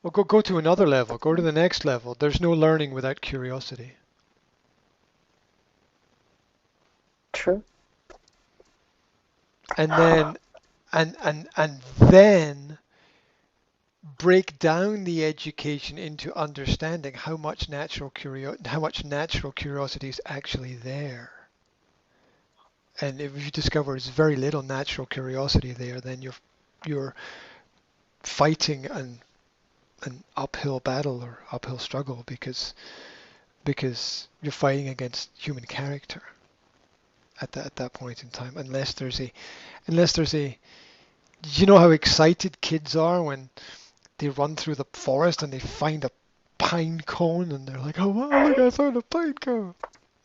Well, go to another level. Go to the next level. There's no learning without curiosity. True. And then and then break down the education into understanding how much natural curiosity is actually there. And if you discover there's very little natural curiosity there, then you're fighting an uphill battle or uphill struggle because you're fighting against human character at that point in time. Unless there's a you know how excited kids are when they run through the forest and they find a pine cone and they're like, oh wow, look, I found a pine cone.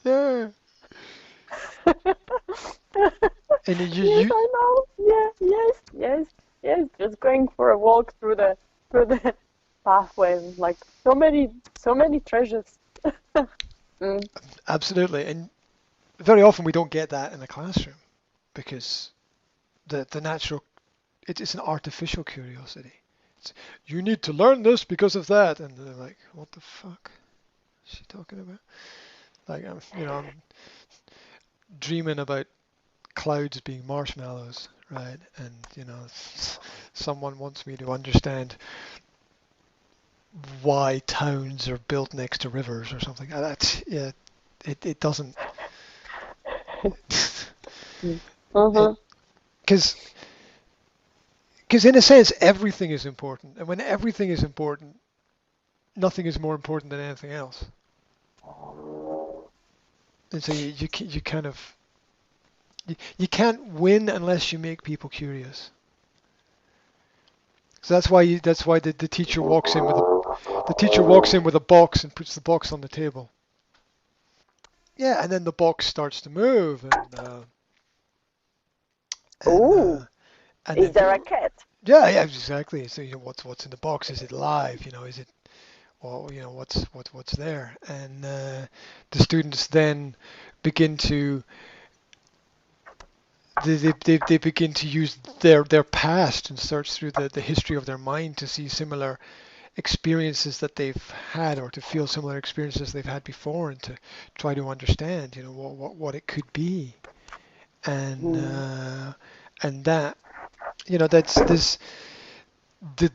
Yeah. And Yes, I know. Yeah, yes, yes, yes. Just going for a walk through the pathway, like so many treasures. Mm, absolutely. And very often we don't get that in the classroom because the natural it's an artificial curiosity. It's, you need to learn this because of that, and they're like, what the fuck is she talking about? Like I'm dreaming about clouds being marshmallows, right? And someone wants me to understand why towns are built next to rivers or something. That's yeah, it doesn't. mm, It mhm. because because in a sense everything is important, and when everything is important, nothing is more important than anything else. And so you kind of you can't win unless you make people curious. So that's why the teacher walks in with a box and puts the box on the table. Yeah, and then the box starts to move and Ooh, and is then there a cat? yeah, exactly. So what's in the box? Is it live? Is it well what's there? And the students then begin to they begin to use their past and search through the history of their mind to see similar experiences that they've had or to feel similar experiences they've had before and to try to understand what it could be and Mm, uh, and that that's this the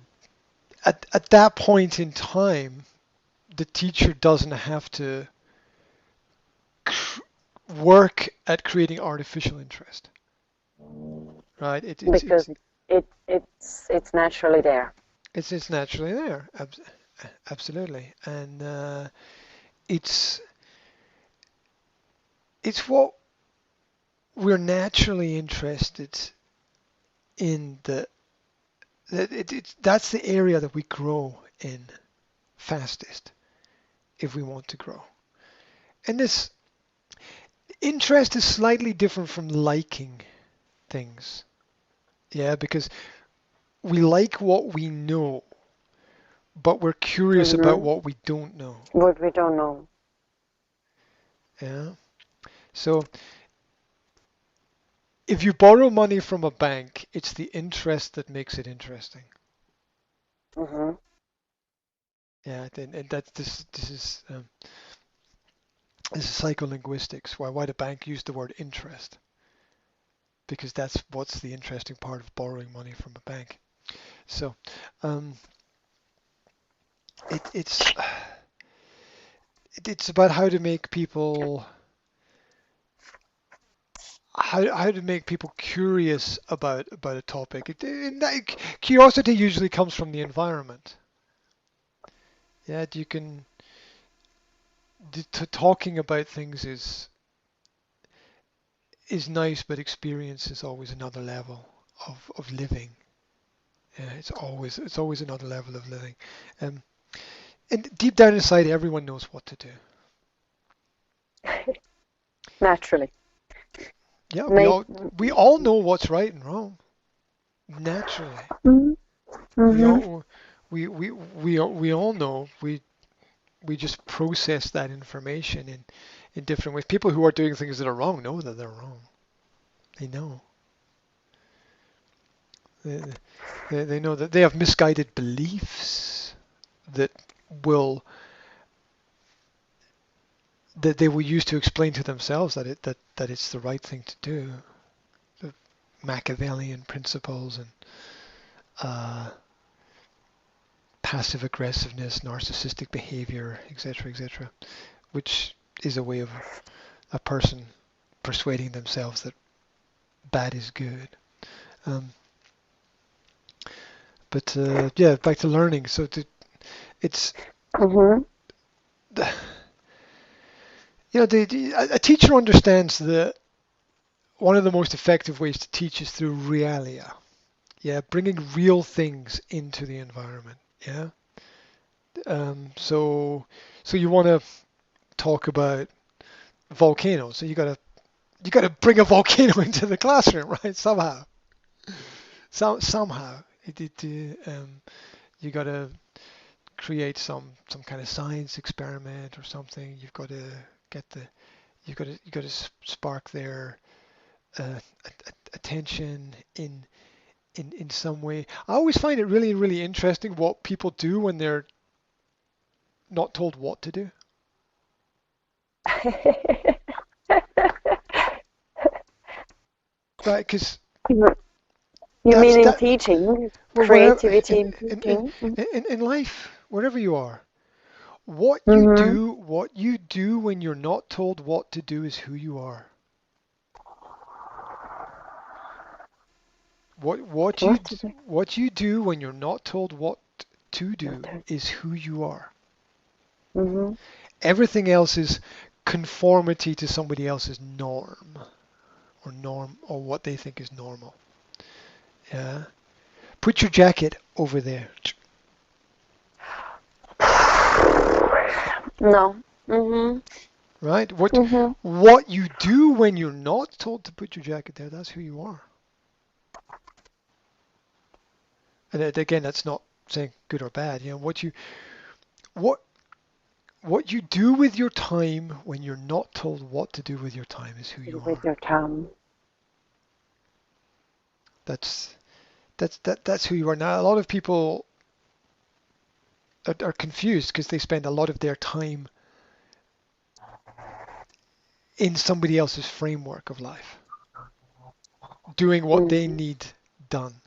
at that point in time the teacher doesn't have to cr- work at creating artificial interest, right? because it's naturally there. It's naturally there. Absolutely. And it's it's what we're naturally interested in that's the area that we grow in fastest if we want to grow. And this interest is slightly different from liking things. Yeah, because we like what we know, but we're curious about Hmm. what we don't know. What we don't know. Yeah. So if you borrow money from a bank, it's the interest that makes it interesting. Hmm. Yeah, and that's this is psycholinguistics. Why the bank used the word interest because that's what's the interesting part of borrowing money from a bank. So um, it's it's about how to make people how to make people curious about a topic. Curiosity usually comes from the environment. Yeah, you can talking about things is nice, but experience is always another level of living. Yeah, it's always another level of living. Um, and deep down inside, everyone knows what to do. Naturally. Yeah, Nate. we all know what's right and wrong naturally. Hmm. We Hmm. all we all know. We just process that information in different ways. People who are doing things that are wrong know that they're wrong. They know. They, they know that they have misguided beliefs. that will that they will use to explain to themselves that it's the right thing to do. The Machiavellian principles and uh, passive aggressiveness, narcissistic behavior, etc., etc., which is a way of a person persuading themselves that bad is good. Um, but yeah, back to learning. It's Mhm. a teacher understands that one of the most effective ways to teach is through realia. Yeah, bringing real things into the environment. Yeah. So you want to talk about volcanoes. So you gotta bring a volcano into the classroom, right? Somehow. Somehow. You gotta create some kind of science experiment or something. You've got to get the you got to spark their attention in some way. I always find it really really interesting what people do when they're not told what to do, right? Because You that's mean in that. teaching, Well, wherever creativity in teaching? in life, wherever you are, what you Mm-hmm. do, what you do when you're not told what to do is who you are. What you What is it? what you do when you're not told what to Not do to- is who you are. Mhm. Everything else is conformity to somebody else's norm or what they think is normal. Yeah. Put your jacket over there. No. Mhm. Right? What Mhm. what you do when you're not told to put your jacket there, that's who you are. And again, that's not saying good or bad. What what you do with your time when you're not told what to do with your time is who you With are. your tongue. That's that's who you are. Now, a lot of people are confused because they spend a lot of their time in somebody else's framework of life, doing what they Mhm. need done,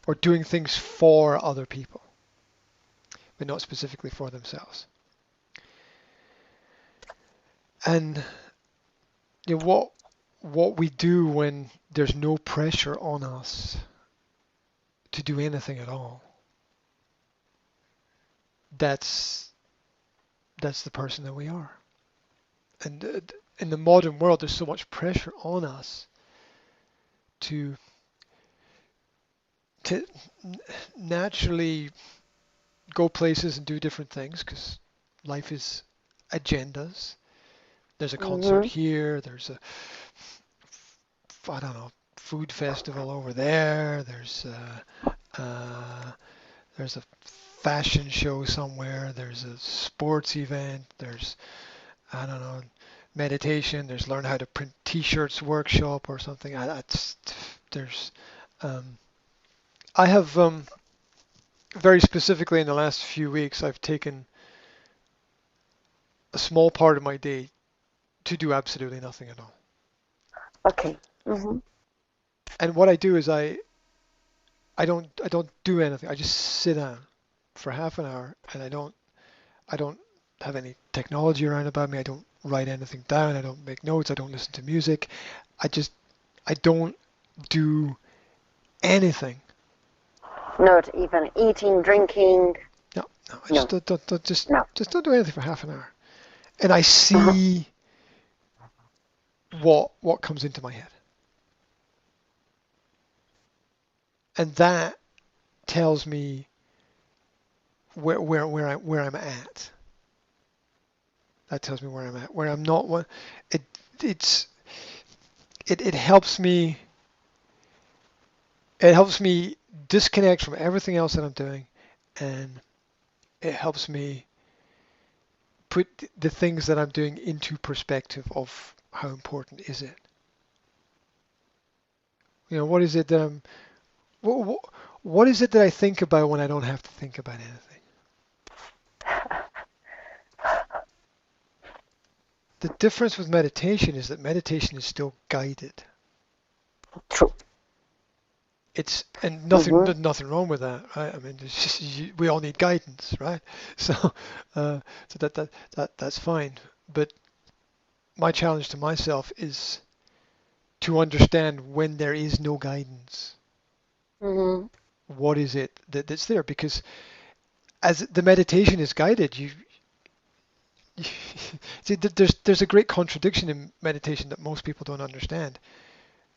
or doing things for other people, but not specifically for themselves. And what we do when there's no pressure on us to do anything at all, that's that's the person that we are. And in the modern world, there's so much pressure on us to to naturally go places and do different things because life is agendas. There's a concert Mhm. here. I don't know, food festival over there. There's a fashion show somewhere. There's a sports event. There's, I don't know, meditation. There's learn how to print T-shirts workshop or something. There's um, I have very specifically in the last few weeks I've taken a small part of my day to do absolutely nothing at all. Okay. Mhm. And what I do is I don't do anything. I just sit down for half an hour and I don't have any technology around about me. I don't write anything down. I don't make notes. I don't listen to music. I just I don't do anything. Not even eating, drinking. No, no. I just No. don't No. just don't do anything for half an hour. And I Uh-huh. see what comes into my head. And that tells me where I'm at. That tells me where I'm at. Where I'm not one it it's it helps me disconnect from everything else that I'm doing, and it helps me put the things that I'm doing into perspective of how important is it. What is it that what is it that I think about when I don't have to think about anything? The difference with meditation is that meditation is still guided. True. It's and Mm-hmm. nothing wrong with that, right? I mean, it's just, we all need guidance, right? So, uh, so that's fine. But my challenge to myself is to understand when there is no guidance. Mm-hmm. What is it that's there? Because as the meditation is guided, see, there's a great contradiction in meditation that most people don't understand,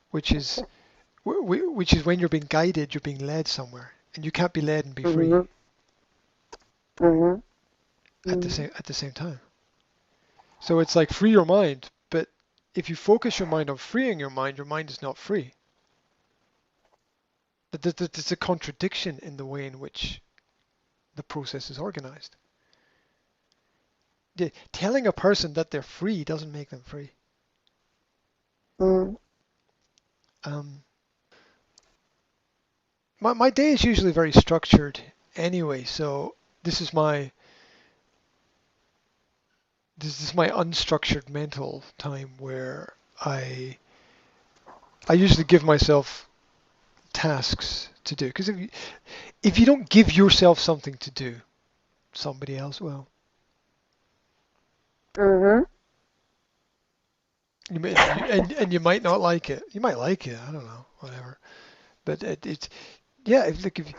which is which is when you're being guided, you're being led somewhere, and you can't be led and be free Mm-hmm. Mm-hmm. at the same time. So it's like free your mind, but if you focus your mind on freeing your mind is not free. There's a contradiction in the way in which the process is organized. Telling a person that they're free doesn't make them free. Mm-hmm. Um, my day is usually very structured anyway, so this is my this is my unstructured mental time where I usually give myself tasks to do because if you don't give yourself something to do, somebody else will. Mm-hmm. And you might not like it. You might like it. I don't know, whatever. But it's yeah. Look, if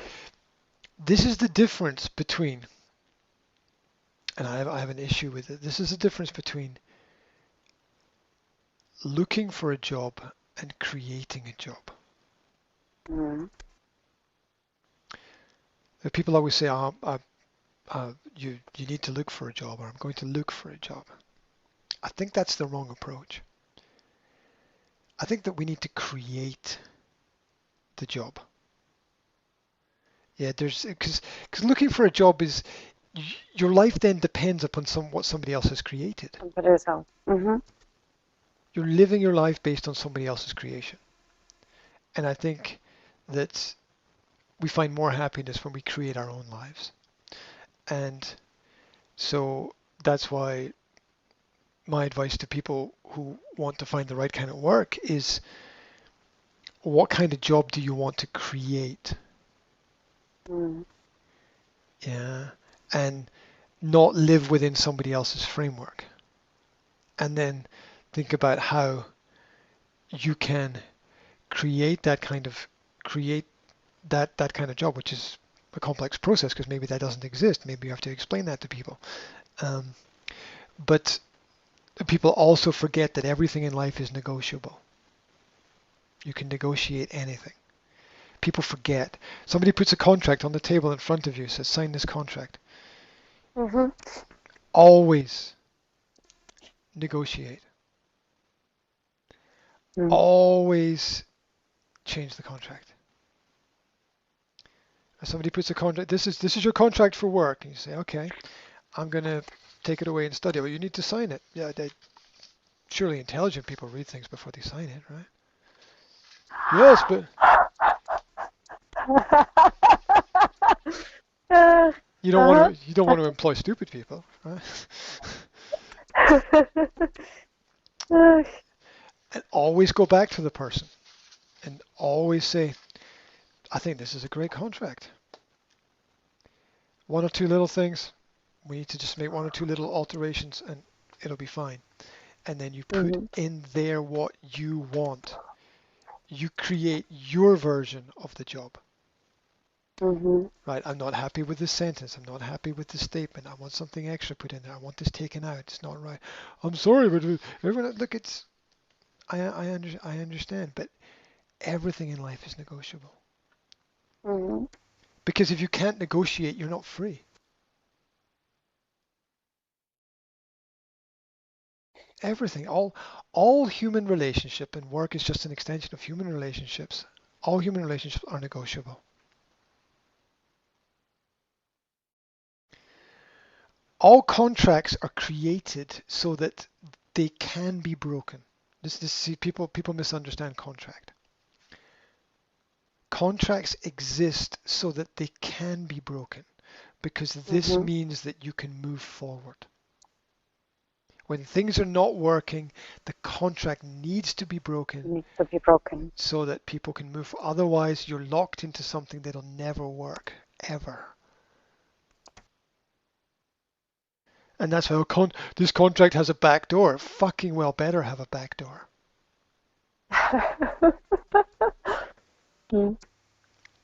this is the difference between, and I have an issue with it. This is the difference between looking for a job and creating a job. Mm-hmm. People always say, "Oh, you need to look for a job," or "I'm going to look for a job." I think that's the wrong approach. I think that we need to create the job. Yeah, there's because looking for a job is your life then depends upon what somebody else has created. Somebody else. Mm-hmm. You're living your life based on somebody else's creation. And I think that we find more happiness when we create our own lives. And so that's why my advice to people who want to find the right kind of work is what kind of job do you want to create? Mm-hmm. Yeah. And not live within somebody else's framework. And then think about how you can create that kind of create that kind of job, which is a complex process because maybe that doesn't exist. Maybe you have to explain that to people. Um, but people also forget that everything in life is negotiable. You can negotiate anything. People forget. Somebody puts a contract on the table in front of you, says, sign this contract. Mm-hmm. Always negotiate. Always change the contract. If somebody puts a contract, this is your contract for work, and you say, okay, I'm gonna take it away and study it. Well, you need to sign it. Yeah, surely intelligent people read things before they sign it, right? Yes, but Uh, uh-huh. you don't want to employ stupid people, right? Uh, And always go back to the person and always say, I think this is a great contract. One or two little things, we need to just make one or two little alterations and it'll be fine. And then you put mm-hmm. in there what you want. You create your version of the job. Mm-hmm. Right, I'm not happy with this sentence. I'm not happy with this statement. I want something extra put in there. I want this taken out. It's not right. I'm sorry, but everyone, look, it's I understand, but everything in life is negotiable. Mm-hmm. Because if you can't negotiate, you're not free. Everything, all human relationship and work is just an extension of human relationships. All human relationships are negotiable. All contracts are created so that they can be broken. This see, people misunderstand contract. Contracts exist so that they can be broken because this Mm-hmm. means that you can move forward. When things are not working, the contract needs to be broken Needs to be broken. so that people can move. Otherwise, you're locked into something that'll never work, ever. And that's how this contract has a back door. It fucking well better have a back door. Hmm.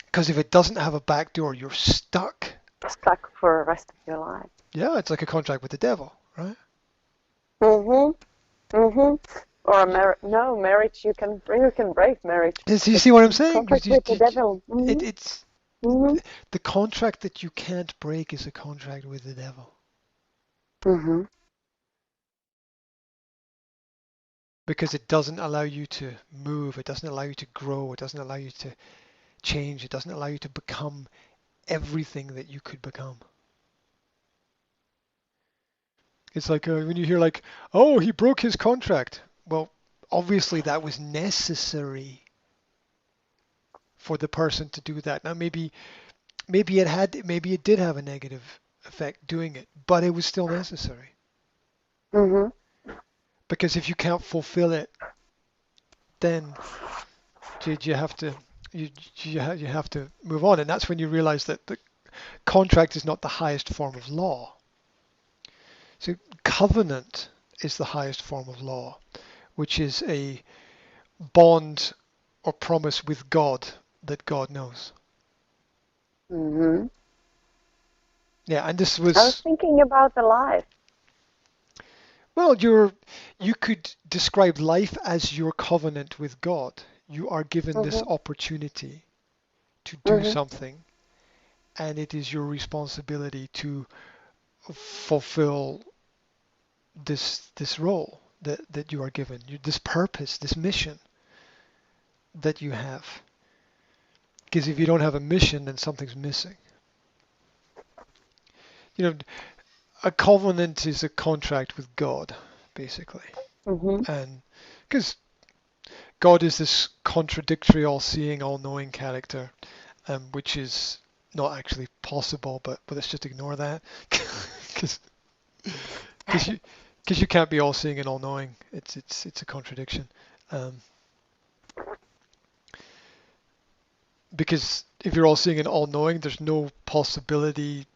Because if it doesn't have a back door, you're stuck. Stuck for the rest of your life. Yeah, it's like a contract with the devil, right? Mm-hmm. Mm-hmm. Or a marriage you can break marriage. You But see what I'm saying? contract with the devil. Mm-hmm. It's Mm-hmm. the contract that you can't break is a contract with the devil. Mm-hmm. Because it doesn't allow you to move, it doesn't allow you to grow, it doesn't allow you to change, it doesn't allow you to become everything that you could become. It's like when you hear like, oh, he broke his contract. Well, obviously that was necessary for the person to do that. Now maybe it did have a negative effect doing it, but it was still necessary. Mm-hmm. Because if you can't fulfill it, then you have to you have to move on, and that's when you realize that the contract is not the highest form of law. So covenant is the highest form of law, which is a bond or promise with God that God knows. Mm-hmm. Yeah, and this I was was, thinking about the life. well, you could describe life as your covenant with God. You are given this Mm-hmm. opportunity to do Mm-hmm. something, and it is your responsibility to fulfill this role that you are given, this purpose, this mission that you have. Because if you don't have a mission, then something's missing. You know, a covenant is a contract with God, basically. Mm-hmm. And because God is this contradictory, all-seeing, all-knowing character, which is not actually possible, but let's just ignore that, because you because you can't be all-seeing and all-knowing. It's a contradiction. Um, because if you're all-seeing and all-knowing, there's no possibility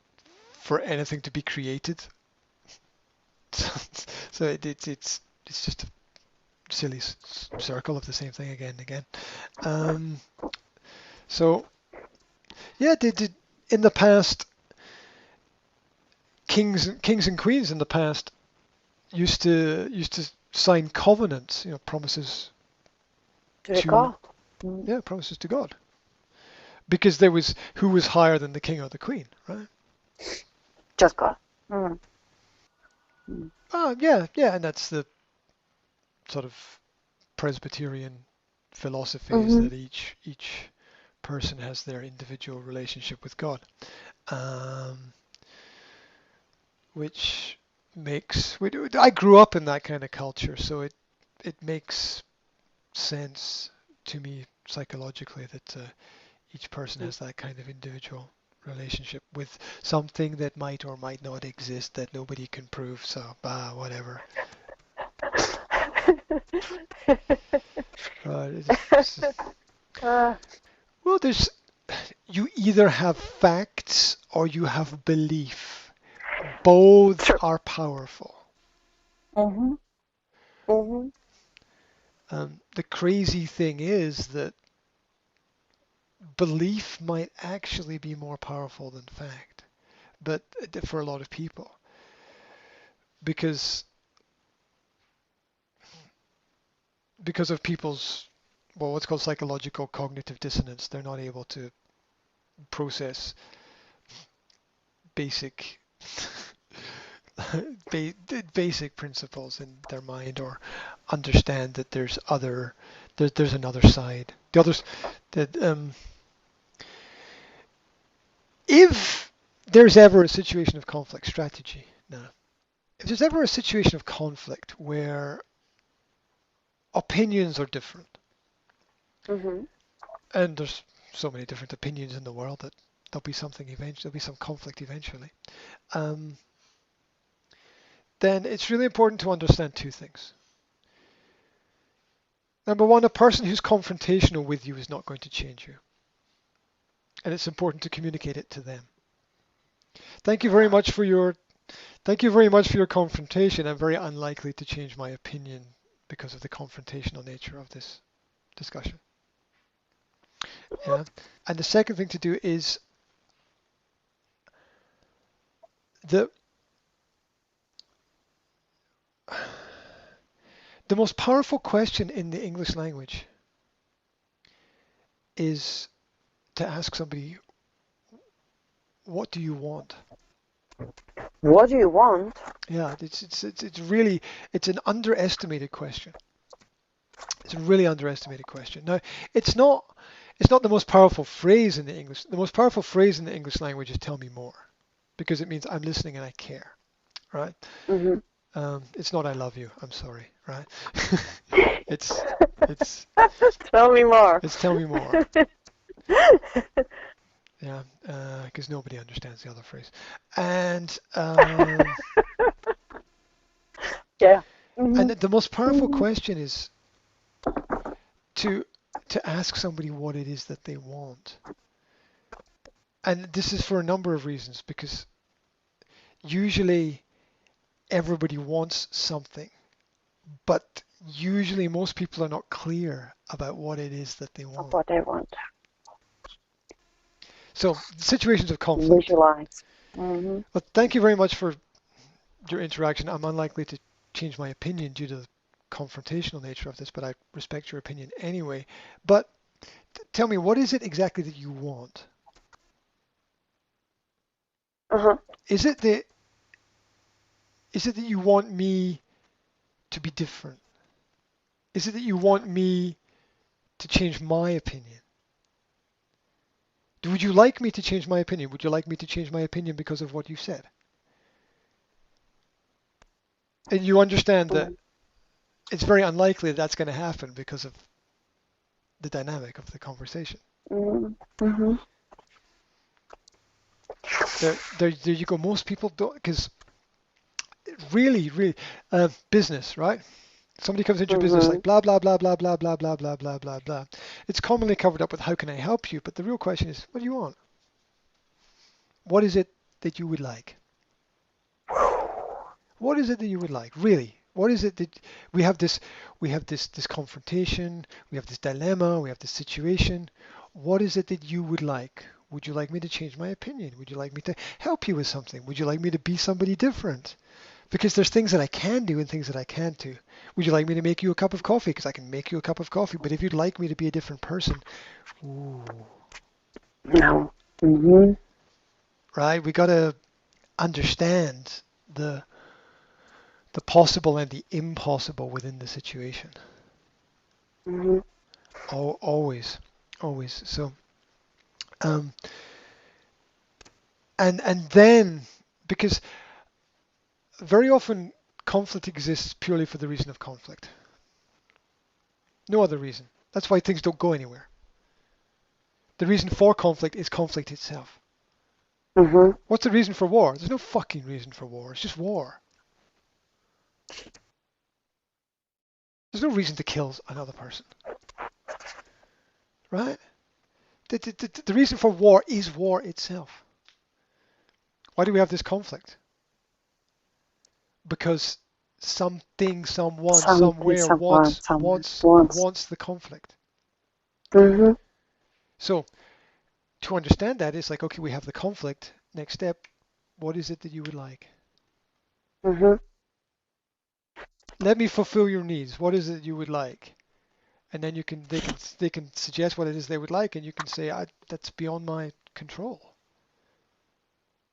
for anything to be created. So it's just a silly circle of the same thing again and again. Um, so yeah, in the past, kings and queens in the past used to sign covenants, promises To the to God. Mm. yeah promises to God, because there was who was higher than the king or the queen, right? Just God. Mm. Mm. Yeah, and that's the sort of Presbyterian philosophy, is Mm-hmm. that each person has their individual relationship with God, um, which makes I grew up in that kind of culture, so it makes sense to me psychologically that each person has that kind of individual relationship with something that might or might not exist that nobody can prove. So, whatever. Right. uh, Well, you either have facts or you have belief. Both true. are powerful. Mm-hmm. Mm-hmm. The crazy thing is that belief might actually be more powerful than fact, but for a lot of people, because of people's, well, what's called psychological cognitive dissonance. They're not able to process basic basic principles in their mind, or understand that there's another side. The others that if there's ever a situation of conflict strategy now, if there's ever a situation of conflict where opinions are different, Mm-hmm. and there's so many different opinions in the world that there'll be something eventually, there'll be some conflict eventually. Um, then it's really important to understand two things. Number one, a person who's confrontational with you is not going to change you. And it's important to communicate it to them. Thank you very much for your Thank you very much for your confrontation. I'm very unlikely to change my opinion because of the confrontational nature of this discussion. Yeah. And the second thing to do is the the most powerful question in the English language is to ask somebody, what do you want? What do you want? Yeah, it's really it's an underestimated question. It's a really underestimated question. Now, it's not it's not the most powerful phrase in the English. The most powerful phrase in the English language is tell me more, because it means I'm listening and I care, right? Hmm. It's not I love you. I'm sorry, right? it's it's Tell me more. it's tell me more. Yeah, because nobody understands the other phrase. And Yeah. and Hmm. the most powerful Hmm. question is to to ask somebody what it is that they want. And this is for a number of reasons, because usually everybody wants something, but usually most people are not clear about what it is that they want. What I want. So, situations of conflict. Visualize. Hmm. Well, thank you very much for your interaction. I'm unlikely to change my opinion due to the confrontational nature of this, but I respect your opinion anyway. But tell me, what is it exactly that you want? Uh-huh. Is it that you want me to be different? Is it that you want me to change my opinion? Would you like me to change my opinion? Would you like me to change my opinion because of what you said? And you understand that Hmm. it's very unlikely that that's going to happen because of the dynamic of the conversation. Hmm. Hmm. There you go. Most people don't, because really, business, right? Somebody comes into your business Hmm. like blah blah blah blah blah blah blah blah blah blah blah. It's commonly covered up with how can I help you, but the real question is, what do you want? What is it that you would like? What is it that you would like? Really? What is it that we have this this confrontation, we have this dilemma, we have this situation. What is it that you would like? Would you like me to change my opinion? Would you like me to help you with something? Would you like me to be somebody different? Because there's things that I can do and things that I can't do. Would you like me to make you a cup of coffee? Because I can make you a cup of coffee. But if you'd like me to be a different person, ooh, No. Hmm. right? We got to understand the the possible and the impossible within the situation. Hmm. Always, always. So, um, and then because very often conflict exists purely for the reason of conflict, no other reason. That's why things don't go anywhere. The reason for conflict is conflict itself. Hmm. What's the reason for war? There's no fucking reason for war. It's just war. There's no reason to kill another person, right? The reason for war is war itself. Why do we have this conflict? Because something, someone, Something, somewhere someone, wants someone wants wants. wants the conflict. Hmm. So to understand that, it's like, okay, we have the conflict. Next step, what is it that you would like? Hmm. Let me fulfill your needs. What is it you would like? And then they can suggest what it is they would like, and you can say, that's beyond my control.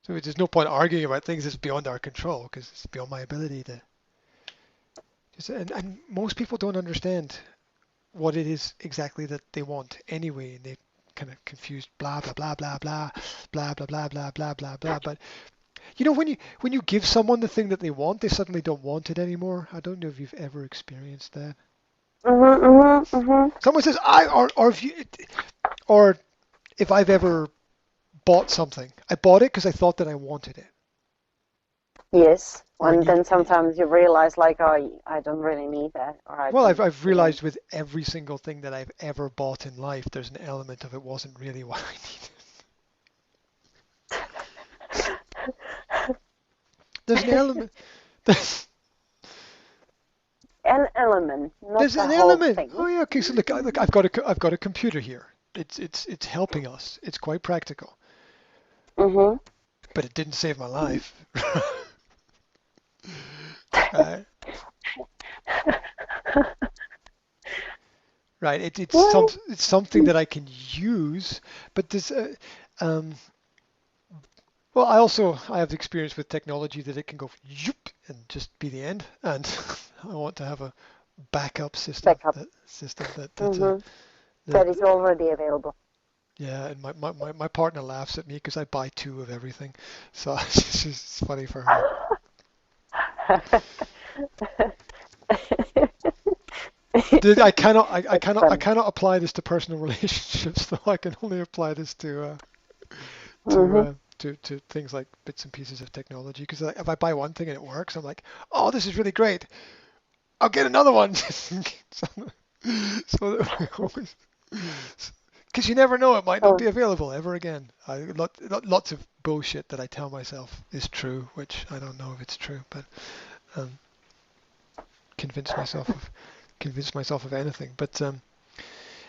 So there's no point arguing about things that's beyond our control because it's beyond my ability to. And most people don't understand what it is exactly that they want anyway, and they kind of confused blah blah blah blah blah blah blah blah blah blah blah blah. But you know, when you give someone the thing that they want, they suddenly don't want it anymore. I don't know if you've ever experienced that. Hmm. Hmm. Hmm. Someone says I or if you or if I've ever bought something, I bought it because I thought that I wanted it. Yes. or And even. then sometimes you realize like, oh, I don't really need that, or I Well, don't, I've you know. realized with every single thing that I've ever bought in life, there's an element of it wasn't really what I needed. There's an element. There's, An element, not there's the an whole element. thing. Oh yeah. Okay. So look, look. I've got a computer here. It's helping us. It's quite practical, Mm-hmm. but it didn't save my life. Right. Right. Well, It's something that I can use, but this. Um, well, I have experience with technology that it can go yoop and just be the end, and I want to have a backup backup. system Mm-hmm. that That is already available. yeah. And my partner laughs at me because I buy two of everything, so it's just funny for her. That's funny. I cannot apply this to personal relationships, though I can only apply this Mm-hmm. to things like bits and pieces of technology. Because if I buy one thing and it works, I'm like, oh, this is really great. I'll get another one. so, so that we always, because you never know, it might not Oh. be available ever again. Lots of bullshit that I tell myself is true, which I don't know if it's true, but um, convince myself of convince myself of anything. But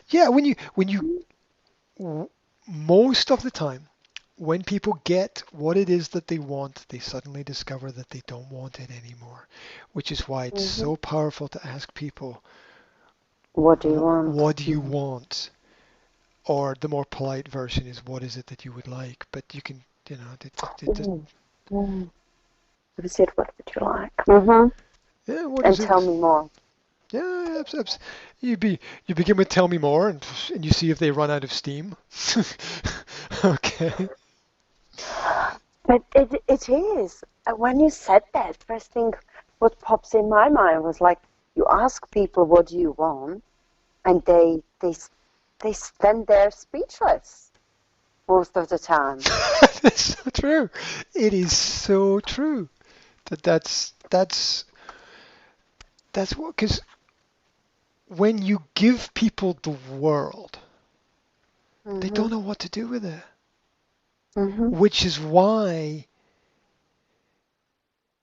yeah, when you most of the time, when people get what it is that they want, they suddenly discover that they don't want it anymore, which is why it's Mm-hmm. so powerful to ask people, What do you want? what do you Mm-hmm. want? Or the more polite version is, what is it that you would like? But you can, it just, Ooh. Mm. What is it? What would you like? Mm-hmm. yeah, what And is it? tell me more. Yeah, you you begin with tell me more, and you see if they run out of steam. Okay. But it is. When you said that, first thing what pops in my mind was like, you ask people, what do you want? And they stand there speechless most of the time. That's so true. It is so true that's what, because when you give people the world, they Mm-hmm. don't know what to do with it, Mm-hmm. which is why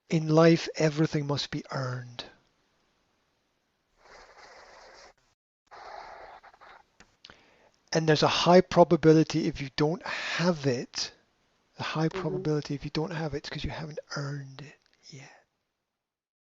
in life everything must be earned. And there's a high probability if you don't have it, a high Mm-hmm. probability if you don't have it, it's because you haven't earned it.